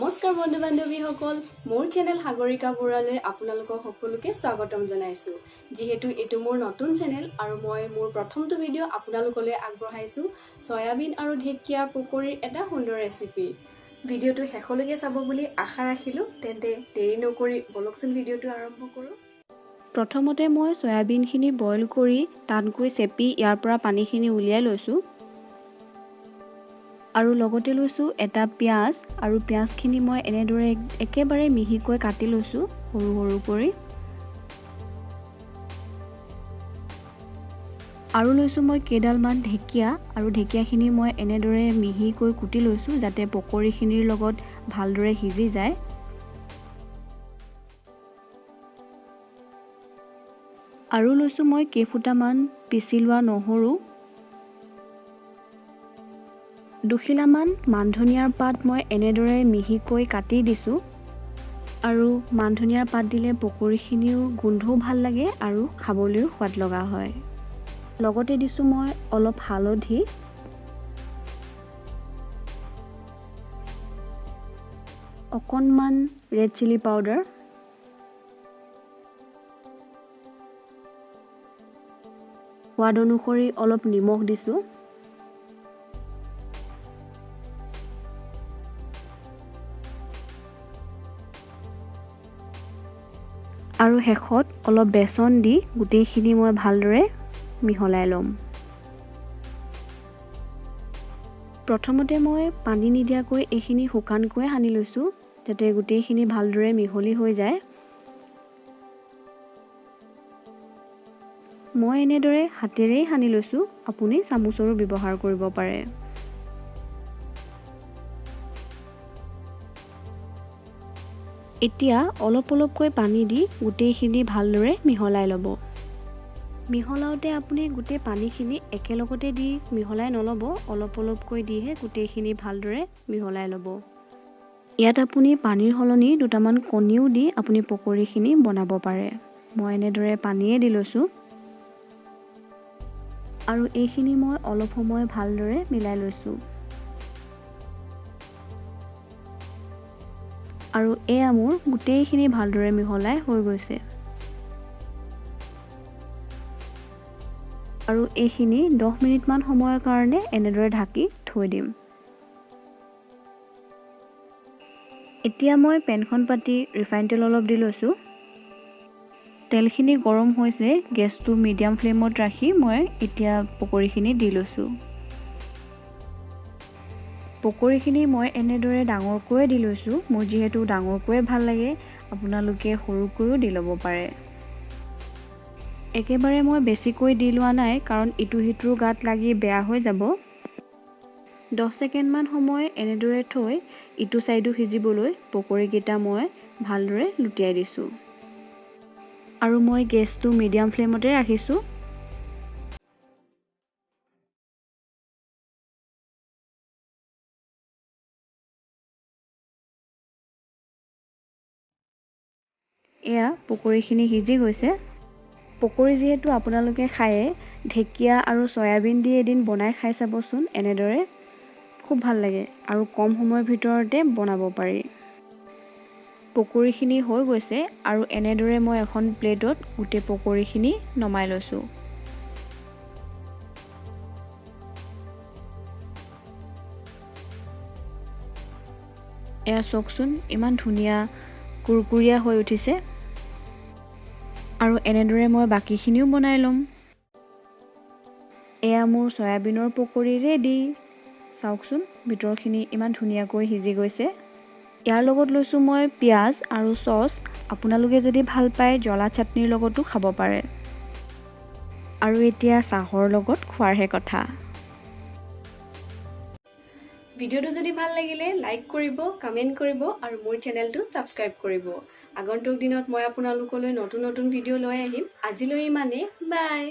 নমস্কাৰ বন্ধু বান্ধৱী হকল মোৰ চেনেল সাগৰিকা বুৰালৈ আপোনালোকক সকলোকে স্বাগতম জনাইছো যেহেতু এটো মোৰ নতুন চেনেল আৰু মই মোৰ প্ৰথমটো ভিডিও আপোনালোকলৈ আগবঢ়াইছো soyabean আৰু dhekiar pokoriৰ এটা hundor ৰেচিপি ভিডিওটো শেষলৈকে চাব বুলি আশা ৰাখিলো তেন্তে দেৰি নকৰি বলকচোন ভিডিওটো আৰম্ভ কৰো প্ৰথমতে মই soyabean খিনি বইল কৰি তাতকৈ চেপি ইয়াৰ পৰা পানীখিনি উলিয়াই লৈছো আৰু লগতে লৈছো এটা পিয়াজ আৰু পিয়াজখিনি মই এনেদৰে একেবাৰে মিহিকৈ কাটি লৈছো সৰু সৰু কৰি আৰু লৈছো মই কেডালমান dhekia আৰু dhekiaখিনি মই এনেদৰে মিহিকৈ কুটি লৈছো যাতে পকৰিখিনিৰ লগত ভালদৰে সিজি যায় আৰু লৈছো মই কেইফুটামান পিছি লোৱা নহৰু দুখিলামান মানধনিয়াৰ পাত মই এনেদৰে মিহিকৈ কাটি দিছো আৰু মানধনিয়াৰ পাত দিলে পকৰিখিনিও গোন্ধও ভাল লাগে আৰু খাবলৈও সোৱাদ লগা হয় লগতে দিছো মই অলপ হালধি অকণমান ৰেড চিলি পাউডাৰ সোৱাদ অনুসৰি অলপ নিমখ দিছো আৰু হেখত অলপ বেসন দি গুটেইখিনি মই ভালদৰে মিহলাই লম প্ৰথমতে মই পানী নিদিয়াকৈ এইখিনি শুকানকৈ হানি লৈছো যাতে গুটেইখিনি ভালদৰে মিহলি হৈ যায় মই এনেদৰে হাতেৰে হানি লৈছো আপুনি চামুচৰো ব্যৱহাৰ কৰিব পাৰে এতিয়া অলপ অলপকৈ পানী দি গুটেইখিনি ভালদৰে মিহলাই লব মিহলাওতে আপুনি গুটেই পানীখিনি একেলগতে দি মিহলাই নলব অলপ অলপকৈ দিহে গুটেইখিনি ভালদৰে মিহলাই লব ইয়াত আপুনি পানীৰ হলনি দুটামান কণীও দি আপুনি পকৰিখিনি বনাব পাৰে মই এনেদৰে পানীয়ে দি লৈছো আৰু এইখিনি মই অলপ সময় ভালদৰে মিলাই লৈছো আৰু এয়া মোৰ গুটেইখিনি ভালদৰে মিহলাই হৈ গৈছে আৰু এইখিনি 10 মিনিট মান সময়ৰ কাৰণে এনেদৰে ঢাকি থৈ দিম এতিয়া মই পেনখন পাতি ৰিফাইন তেল অলপ দি লৈছো তেলখিনি গৰম হৈছে গেছটো মিডিয়াম ফ্লেমত ৰাখি মই এতিয়া পকৰিখিনি দি লৈছো পকৰিখিনি মই এনেদৰে ডাঙৰকৈ দি লৈছো মোৰ যেহেতু ডাঙৰকৈ ভাল লাগে আপোনালোকে সৰুকৈও দি ল'ব পাৰে একেবাৰে মই বেছিকৈ দি লোৱা নাই কাৰণ ইটো হিটোৰ গাত লাগি বেয়া হৈ যাব 10 সেকেন্ড মান সময় এনেদৰে থৈ ইটো সাইডো সিজিবলৈ পকৰিকেইটা মই ভালদৰে লুটিয়াই দিছো আৰু মই গেছটো মিডিয়াম ফ্লেমতে ৰাখিছো এয়া পকৰিখিনি সিজি গৈছে পকৰি যেহেতু আপোনালোকে খায়ে dhekia আৰু soyabean দি এদিন বনাই খাই চাবচোন এনেদৰে খুব ভাল লাগে আৰু কম সময়ৰ ভিতৰতে বনাব পাৰি পকৰিখিনি হৈ গৈছে আৰু এনেদৰে মই এখন প্লেটত গুটে পকৰিখিনি নমাই লৈছো এয়া চকচোন ইমান ধুনীয়া কুৰকুৰিয়া হৈ উঠিছে আৰু এনেদৰে মই বাকিখিনিও বনাই লম এয়া মোৰ সয়াবিনৰ পকৰি ৰেডি চাওকচোন ভিতৰখিনি ইমান ধুনীয়াকৈ সিজি গৈছে ইয়াৰ লগত লৈছো মই পিয়াজ আৰু সস আপোনালোকে যদি ভাল পায় জ্বলা চাটনিৰ লগতো খাব পাৰে আৰু এতিয়া চাহৰ লগত খোৱাৰহে কথা ভিডিওটো যদি ভাল লাগিলে লাইক কৰিব কমেন্ট কৰিব আৰু মোৰ চেনেলটো সাবস্ক্ৰাইব কৰিব আগন্তুক দিনত মই আপোনালোকলৈ নতুন নতুন ভিডিও লৈ আহিম আজিলৈ ইমানে বাই